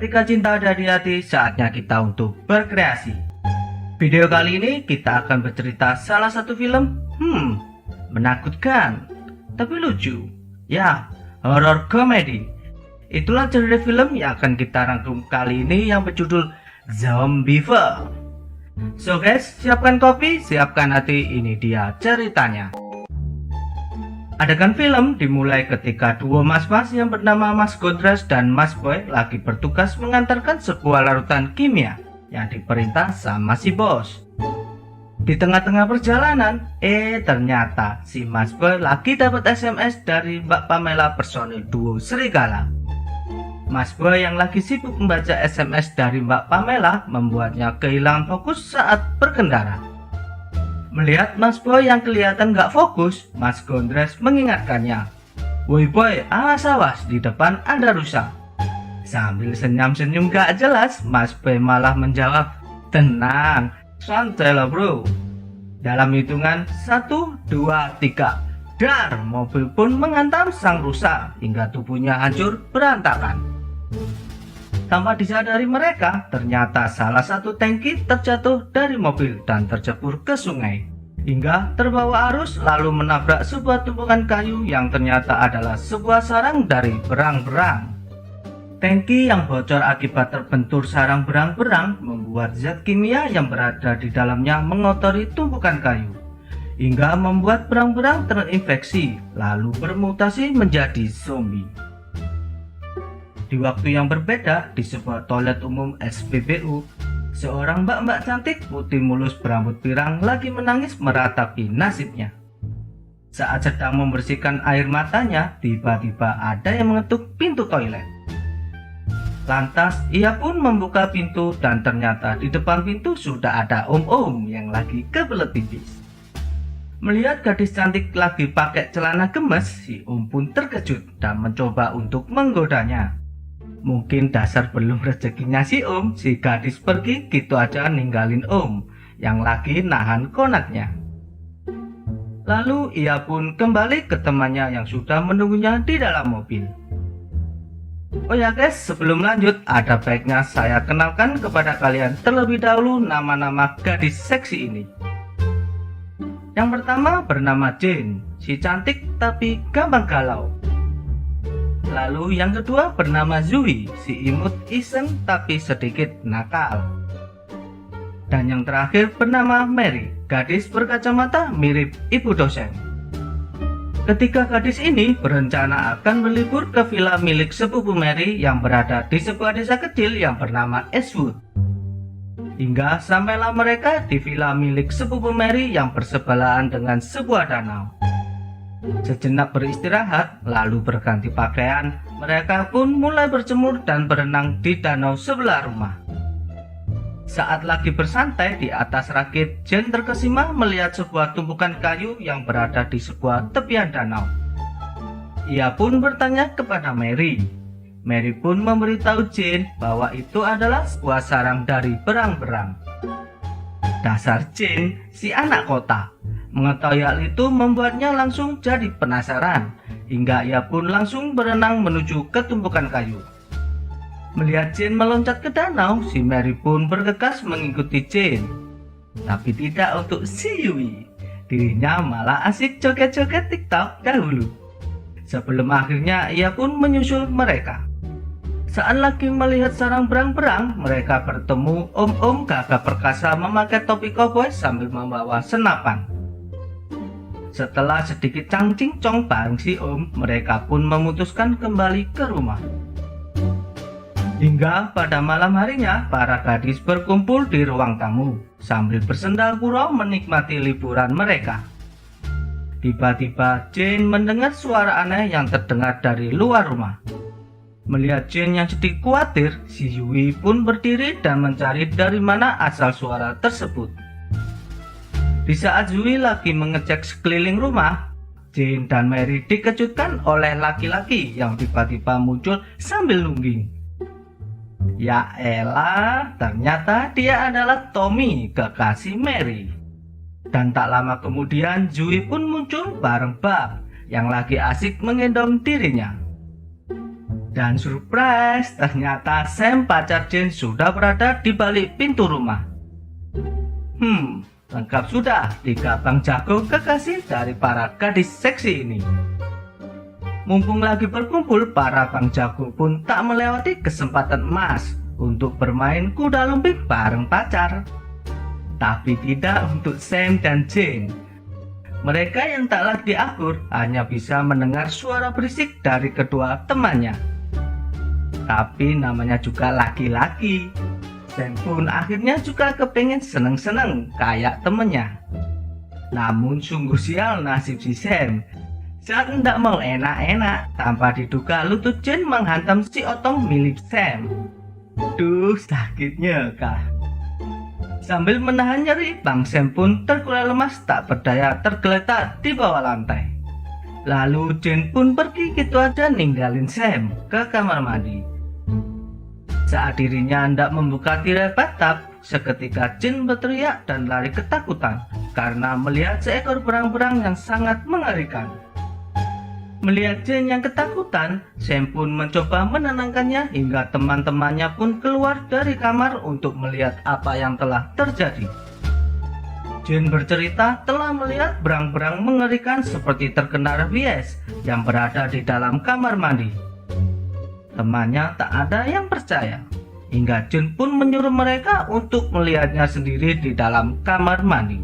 Ketika cinta ada di hati, saatnya kita untuk berkreasi. Video kali ini kita akan bercerita salah satu film menakutkan tapi lucu. Ya, horror komedi. Itulah genre film yang akan kita rangkum kali ini yang berjudul Zombieville. So guys, siapkan kopi, siapkan hati, ini dia ceritanya. Adegan film dimulai ketika dua mas-mas yang bernama Mas Gondres dan Mas Boy lagi bertugas mengantarkan sebuah larutan kimia yang diperintah sama si bos. Di tengah-tengah perjalanan, ternyata si Mas Boy lagi dapat SMS dari Mbak Pamela personil duo Serigala. Mas Boy yang lagi sibuk membaca SMS dari Mbak Pamela membuatnya kehilangan fokus saat berkendara. Melihat Mas Boy yang kelihatan gak fokus, Mas Gondres mengingatkannya, "Woi Boy, awas di depan ada rusa." Sambil senyum-senyum gak jelas, Mas Boy malah menjawab, "Tenang, santai lah bro." Dalam hitungan 1, 2, 3, dar, mobil pun menghantam sang rusa hingga tubuhnya hancur berantakan. Tanpa disadari mereka, ternyata salah satu tangki terjatuh dari mobil dan tercebur ke sungai hingga terbawa arus lalu menabrak sebuah tumpukan kayu yang ternyata adalah sebuah sarang dari berang-berang. Tangki yang bocor akibat terbentur sarang berang-berang membuat zat kimia yang berada di dalamnya mengotori tumpukan kayu hingga membuat berang-berang terinfeksi lalu bermutasi menjadi zombie. Di waktu yang berbeda, di sebuah toilet umum SPBU, seorang mbak-mbak cantik putih mulus berambut pirang lagi menangis meratapi nasibnya. Saat sedang membersihkan air matanya, tiba-tiba ada yang mengetuk pintu toilet. Lantas, ia pun membuka pintu dan ternyata di depan pintu sudah ada om-om yang lagi kebelet pipis. Melihat gadis cantik lagi pakai celana gemes, si om pun terkejut dan mencoba untuk menggodanya. Mungkin dasar belum rezekinya si om, si gadis pergi gitu aja ninggalin om yang lagi nahan konaknya. Lalu ia pun kembali ke temannya yang sudah menunggunya di dalam mobil. Oh ya guys, sebelum lanjut ada baiknya saya kenalkan kepada kalian terlebih dahulu nama-nama gadis seksi ini. Yang pertama bernama Jane, si cantik tapi gampang galau. Lalu yang kedua bernama Zui, si imut iseng tapi sedikit nakal. Dan yang terakhir bernama Mary, gadis berkacamata mirip ibu dosen. Ketiga gadis ini berencana akan berlibur ke villa milik sepupu Mary yang berada di sebuah desa kecil yang bernama Eastwood. Hingga sampailah mereka di villa milik sepupu Mary yang bersebelahan dengan sebuah danau. Sejenak beristirahat, lalu berganti pakaian, mereka pun mulai berjemur dan berenang di danau sebelah rumah. Saat lagi bersantai di atas rakit, Jane terkesima melihat sebuah tumpukan kayu yang berada di sebuah tepian danau. Ia pun bertanya kepada Mary. Mary pun memberitahu Jane bahwa itu adalah sebuah sarang dari berang-berang. Dasar Jane, si anak kota. Mengetahui hal itu membuatnya langsung jadi penasaran, hingga ia pun langsung berenang menuju ke tumpukan kayu. Melihat Jane meloncat ke danau, si Mary pun bergegas mengikuti Jane. Tapi tidak untuk si Yui, dirinya malah asik joget-joget TikTok dahulu. Sebelum akhirnya ia pun menyusul mereka. Saat lagi melihat sarang berang-berang, mereka bertemu om-om gagah perkasa memakai topi koboi sambil membawa senapan. Setelah sedikit cangcingcong bareng si om, mereka pun memutuskan kembali ke rumah. Hingga pada malam harinya, para gadis berkumpul di ruang tamu, sambil bersenda gurau menikmati liburan mereka. Tiba-tiba Jane mendengar suara aneh yang terdengar dari luar rumah. Melihat Jane yang sedikit khawatir, si Yui pun berdiri dan mencari dari mana asal suara tersebut. Di saat Zui lagi mengecek sekeliling rumah, Jane dan Mary dikejutkan oleh laki-laki yang tiba-tiba muncul sambil nungging. Ya elah, ternyata dia adalah Tommy, kekasih Mary. Dan tak lama kemudian Zui pun muncul bareng Bab yang lagi asik menggendong dirinya. Dan surprise, ternyata Sam pacar Jane sudah berada di balik pintu rumah. Lengkap sudah 3 bang jago kekasih dari para gadis seksi ini. Mumpung lagi berkumpul, para bang jago pun tak melewati kesempatan emas untuk bermain kuda lumping bareng pacar. Tapi tidak untuk Sam dan Jane. Mereka yang tak lagi akur hanya bisa mendengar suara berisik dari kedua temannya. Tapi namanya juga laki-laki. Sam pun akhirnya juga kepengen seneng-seneng kayak temennya. Namun sungguh sial nasib si Sam. Saat hendak mau enak-enak, tanpa diduga lutut Jane menghantam si otong milik Sam. Duh, sakitnya kah? Sambil menahan nyeri, Bang Sam pun terkulai lemas tak berdaya tergeletak di bawah lantai. Lalu Jane pun pergi gitu aja ninggalin Sam ke kamar mandi. Saat dirinya hendak membuka tirai bathtub, seketika Jane berteriak dan lari ketakutan karena melihat seekor berang-berang yang sangat mengerikan. Melihat Jane yang ketakutan, Sam pun mencoba menenangkannya hingga teman-temannya pun keluar dari kamar untuk melihat apa yang telah terjadi. Jane bercerita telah melihat berang-berang mengerikan seperti terkena rabies yang berada di dalam kamar mandi. Temannya tak ada yang percaya, hingga Jane pun menyuruh mereka untuk melihatnya sendiri di dalam kamar mandi.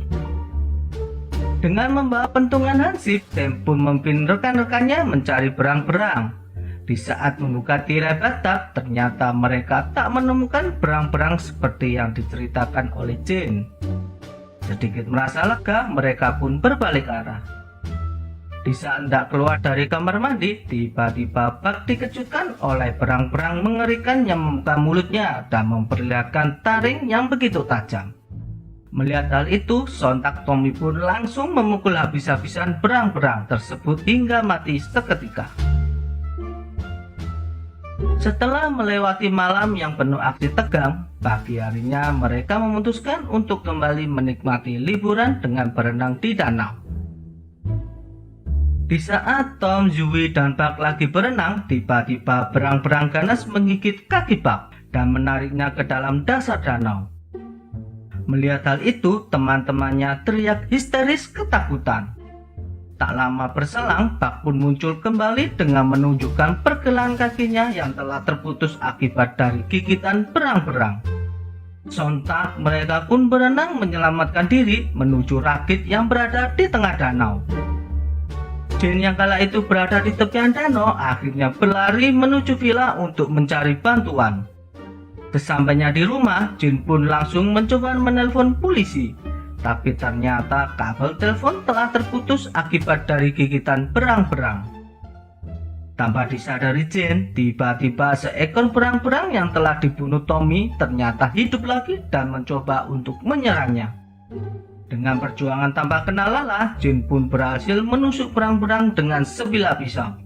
Dengan membawa pentungan hansip, Sam pun memimpin rekan-rekannya mencari berang-berang. Di saat membuka tirai bathtub, ternyata mereka tak menemukan berang-berang seperti yang diceritakan oleh Jane. Sedikit merasa lega, mereka pun berbalik arah. Di saat hendak keluar dari kamar mandi, tiba-tiba Buck dikejutkan oleh berang-berang mengerikan yang membuka mulutnya dan memperlihatkan taring yang begitu tajam. Melihat hal itu, sontak Tommy pun langsung memukul habis-habisan berang-berang tersebut hingga mati seketika. Setelah melewati malam yang penuh aksi tegang, pagi harinya mereka memutuskan untuk kembali menikmati liburan dengan berenang di danau. Di saat Tom, Zoe, dan Buck lagi berenang, tiba-tiba berang-berang ganas menggigit kaki Buck dan menariknya ke dalam dasar danau. Melihat hal itu, teman-temannya teriak histeris ketakutan. Tak lama berselang, Buck pun muncul kembali dengan menunjukkan pergelangan kakinya yang telah terputus akibat dari gigitan berang-berang. Sontak mereka pun berenang menyelamatkan diri menuju rakit yang berada di tengah danau. Jane yang kala itu berada di tepian danau akhirnya berlari menuju villa untuk mencari bantuan. Sesampainya di rumah, Jane pun langsung mencoba menelpon polisi. Tapi ternyata kabel telepon telah terputus akibat dari gigitan berang-berang. Tanpa disadari Jane, tiba-tiba seekor berang-berang yang telah dibunuh Tommy ternyata hidup lagi dan mencoba untuk menyerangnya. Dengan perjuangan tanpa kenal lelah, Jane pun berhasil menusuk berang-berang dengan sebilah pisau.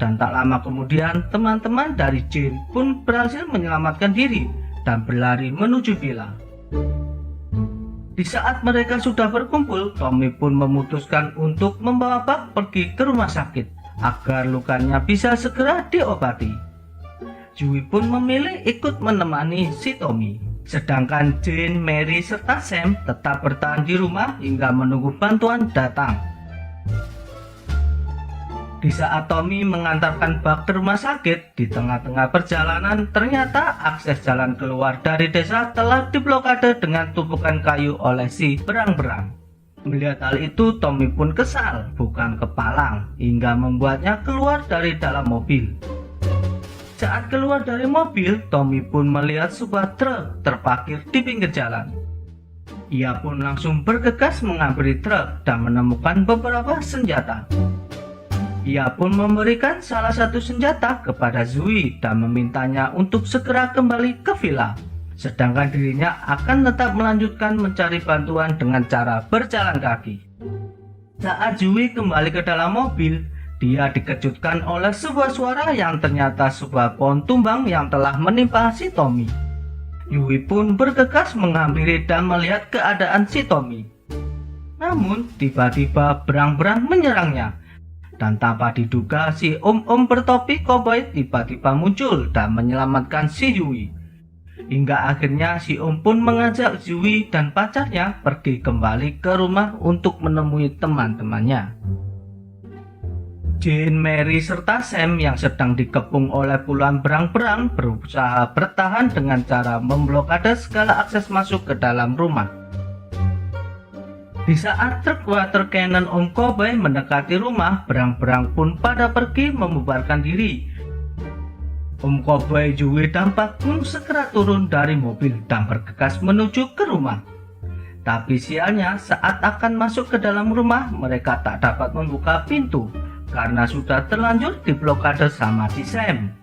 Dan tak lama kemudian, teman-teman dari Jane pun berhasil menyelamatkan diri dan berlari menuju villa. Di saat mereka sudah berkumpul, Tommy pun memutuskan untuk membawa Buck pergi ke rumah sakit agar lukanya bisa segera diobati. Zoe pun memilih ikut menemani si Tommy. Sedangkan Jane, Mary, serta Sam tetap bertahan di rumah hingga menunggu bantuan datang. Di saat Tommy mengantarkan Buck ke rumah sakit, di tengah-tengah perjalanan ternyata akses jalan keluar dari desa telah diblokade dengan tumpukan kayu oleh si berang-berang. Melihat hal itu, Tommy pun kesal, bukan kepalang, hingga membuatnya keluar dari dalam mobil. Saat keluar dari mobil, Tommy pun melihat sebuah truk terparkir di pinggir jalan. Ia pun langsung bergegas menghampiri truk dan menemukan beberapa senjata. Ia pun memberikan salah satu senjata kepada Zoe dan memintanya untuk segera kembali ke villa. Sedangkan dirinya akan tetap melanjutkan mencari bantuan dengan cara berjalan kaki. Saat Zoe kembali ke dalam mobil, dia dikejutkan oleh sebuah suara yang ternyata sebuah pohon tumbang yang telah menimpa si Tommy. Zoe pun bergegas menghampiri dan melihat keadaan si Tommy. Namun tiba-tiba berang-berang menyerangnya. Dan tanpa diduga, si om-om bertopi koboi tiba-tiba muncul dan menyelamatkan si Yui. Hingga akhirnya si om pun mengajak Yui dan pacarnya pergi kembali ke rumah untuk menemui teman-temannya. Jane, Mary, serta Sam yang sedang dikepung oleh puluhan berang-berang berusaha bertahan dengan cara memblokade segala akses masuk ke dalam rumah. Di saat truk water cannon Om Cowboy mendekati rumah, berang-berang pun pada pergi membubarkan diri. Om Cowboy, Yui, dan Pak pun segera turun dari mobil dan bergegas menuju ke rumah. Tapi sialnya, saat akan masuk ke dalam rumah, mereka tak dapat membuka pintu karena sudah terlanjur diblokade sama si Sam.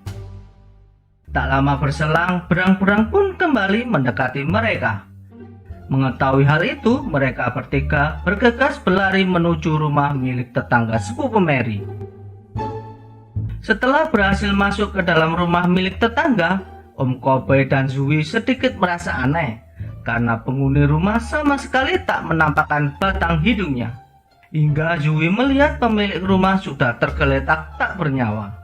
Tak lama berselang, berang-berang pun kembali mendekati mereka. Mengetahui hal itu, mereka bertiga bergegas berlari menuju rumah milik tetangga sepupu Mary. Setelah berhasil masuk ke dalam rumah milik tetangga, Om Cowboy dan Yui sedikit merasa aneh karena penghuni rumah sama sekali tak menampakkan batang hidungnya. Hingga Yui melihat pemilik rumah sudah tergeletak tak bernyawa.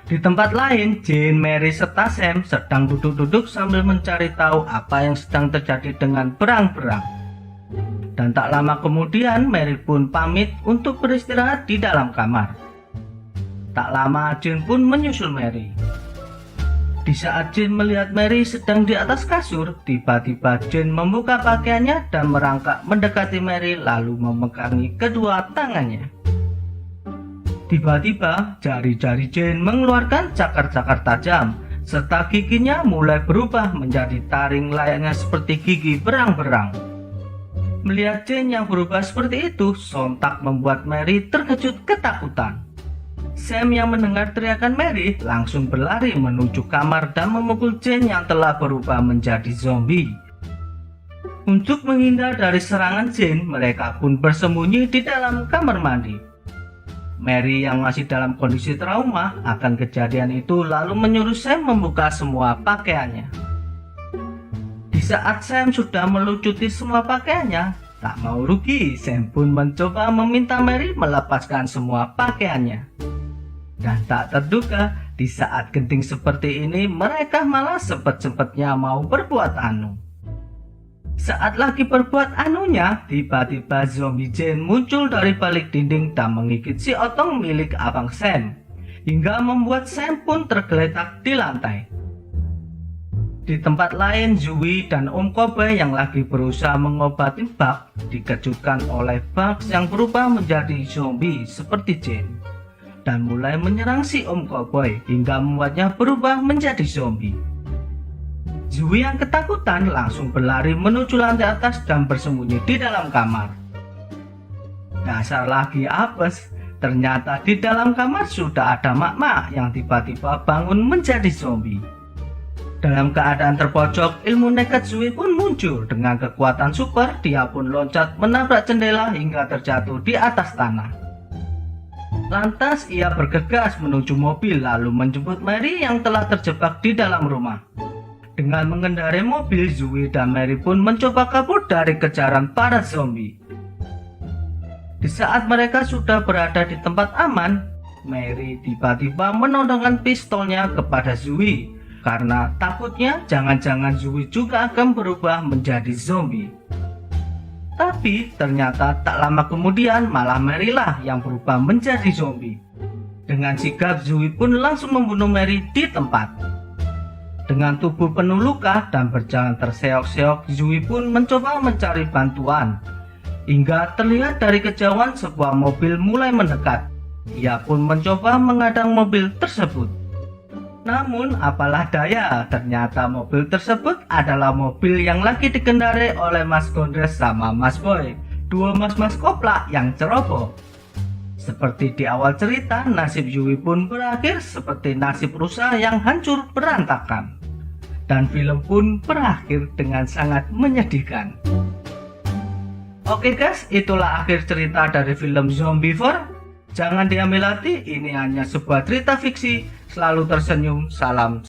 Di tempat lain, Jane, Mary, serta Sam sedang duduk-duduk sambil mencari tahu apa yang sedang terjadi dengan berang-berang. Dan tak lama kemudian, Mary pun pamit untuk beristirahat di dalam kamar. Tak lama, Jane pun menyusul Mary. Di saat Jane melihat Mary sedang di atas kasur, tiba-tiba Jane membuka pakaiannya dan merangkak mendekati Mary lalu memegangi kedua tangannya. Tiba-tiba, jari-jari Jane mengeluarkan cakar-cakar tajam, serta giginya mulai berubah menjadi taring layaknya seperti gigi berang-berang. Melihat Jane yang berubah seperti itu, sontak membuat Mary terkejut ketakutan. Sam yang mendengar teriakan Mary langsung berlari menuju kamar dan memukul Jane yang telah berubah menjadi zombie. Untuk menghindar dari serangan Jane, mereka pun bersembunyi di dalam kamar mandi. Mary yang masih dalam kondisi trauma akan kejadian itu lalu menyuruh Sam membuka semua pakaiannya. Di saat Sam sudah melucuti semua pakaiannya, tak mau rugi, Sam pun mencoba meminta Mary melepaskan semua pakaiannya. Dan tak terduga, di saat genting seperti ini mereka malah sempat-sempatnya mau berbuat anu. Saat lagi berbuat anunya, tiba-tiba zombie Jane muncul dari balik dinding dan menggigit si otong milik abang Sam, hingga membuat Sam pun tergeletak di lantai. Di tempat lain, Yui dan Om Cowboy yang lagi berusaha mengobati Bugs dikejutkan oleh Bugs yang berubah menjadi zombie seperti Jane dan mulai menyerang si Om Cowboy hingga membuatnya berubah menjadi zombie. Yui yang ketakutan langsung berlari menuju lantai atas dan bersembunyi di dalam kamar. Dasar lagi apes, ternyata di dalam kamar sudah ada mak-mak yang tiba-tiba bangun menjadi zombie. Dalam keadaan terpojok, ilmu nekat Yui pun muncul dengan kekuatan super. Dia pun loncat menabrak jendela hingga terjatuh di atas tanah. Lantas ia bergegas menuju mobil lalu menjemput Mary yang telah terjebak di dalam rumah. Dengan mengendarai mobil, Yui dan Mary pun mencoba kabur dari kejaran para zombie. Di saat mereka sudah berada di tempat aman, Mary tiba-tiba menodongkan pistolnya kepada Yui karena takutnya jangan-jangan Yui juga akan berubah menjadi zombie. Tapi ternyata tak lama kemudian malah Mary lah yang berubah menjadi zombie. Dengan sigap, Yui pun langsung membunuh Mary di tempat. Dengan tubuh penuh luka dan berjalan terseok-seok, Yui pun mencoba mencari bantuan. Hingga terlihat dari kejauhan sebuah mobil mulai mendekat. Ia pun mencoba mengadang mobil tersebut. Namun apalah daya, ternyata mobil tersebut adalah mobil yang lagi dikendarai oleh Mas Gondres sama Mas Boy, dua mas-mas koplak yang ceroboh. Seperti di awal cerita, nasib Yui pun berakhir seperti nasib rusa yang hancur berantakan. Dan film pun berakhir dengan sangat menyedihkan. Oke guys, itulah akhir cerita dari film Zombievore. Jangan diambil hati, ini hanya sebuah cerita fiksi. Selalu tersenyum, salam.